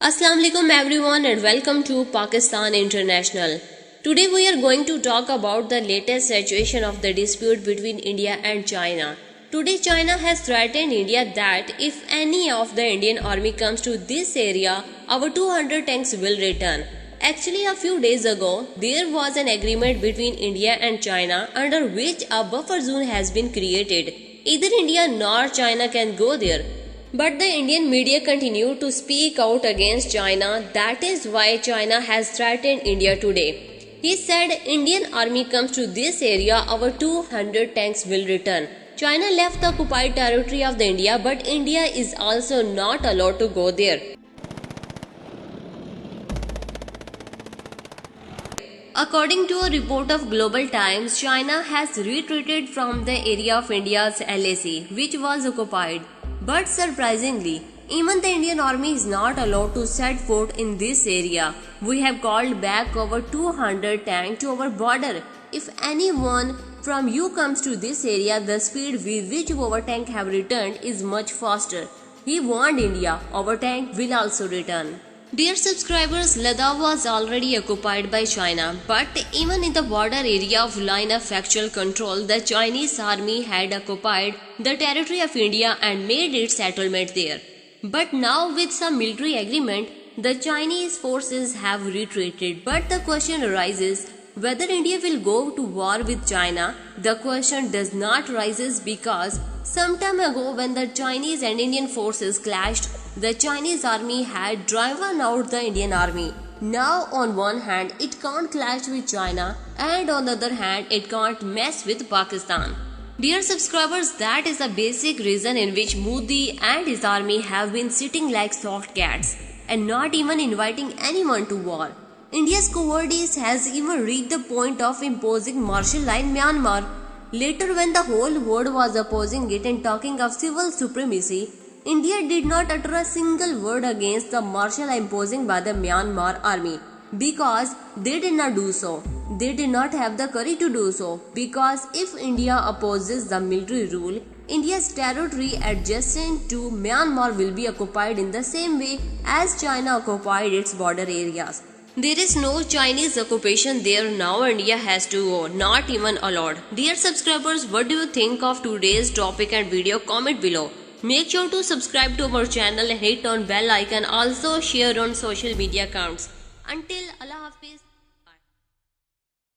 Assalamu alaikum everyone and welcome to Pakistan International. Today we are going to talk about the latest situation of the dispute between India and China. Today China has threatened India that if any of the Indian army comes to this area, our 200 tanks will return. Actually, a few days ago, there was an agreement between India and China under which a buffer zone has been created. Either India nor China can go there. But the Indian media continue to speak out against China. That is why China has threatened India today. He said, Indian army comes to this area, our 200 tanks will return. China left the occupied territory of the India, but India is also not allowed to go there. According to a report of Global Times, China has retreated from the area of India's LAC, which was occupied. But surprisingly, even the Indian army is not allowed to set foot in this area. We have called back over 200 tanks to our border. If anyone from you comes to this area, the speed with which our tank have returned is much faster. He warned India, our tank will also return. Dear subscribers, Ladakh was already occupied by China, but even in the border area of line of actual control, the Chinese army had occupied the territory of India and made its settlement there. But now with some military agreement, the Chinese forces have retreated. But the question arises, whether India will go to war with China. The question does not rise because some time ago when the Chinese and Indian forces clashed, the Chinese army had driven out the Indian army. Now on one hand it can't clash with China and on the other hand it can't mess with Pakistan. Dear subscribers, that is the basic reason in which Modi and his army have been sitting like soft cats and not even inviting anyone to war. India's cowardice has even reached the point of imposing martial law in Myanmar. Later, when the whole world was opposing it and talking of civil supremacy, India did not utter a single word against the martial law imposing by the Myanmar army because they did not do so. They did not have the courage to do so because if India opposes the military rule, India's territory adjacent to Myanmar will be occupied in the same way as China occupied its border areas. There is no Chinese occupation there now. India has to go, not even allowed. Dear subscribers, what do you think of today's topic and video? Comment below. Make sure to subscribe to our channel and hit on bell icon. Also share on social media accounts. Until Allah Hafiz.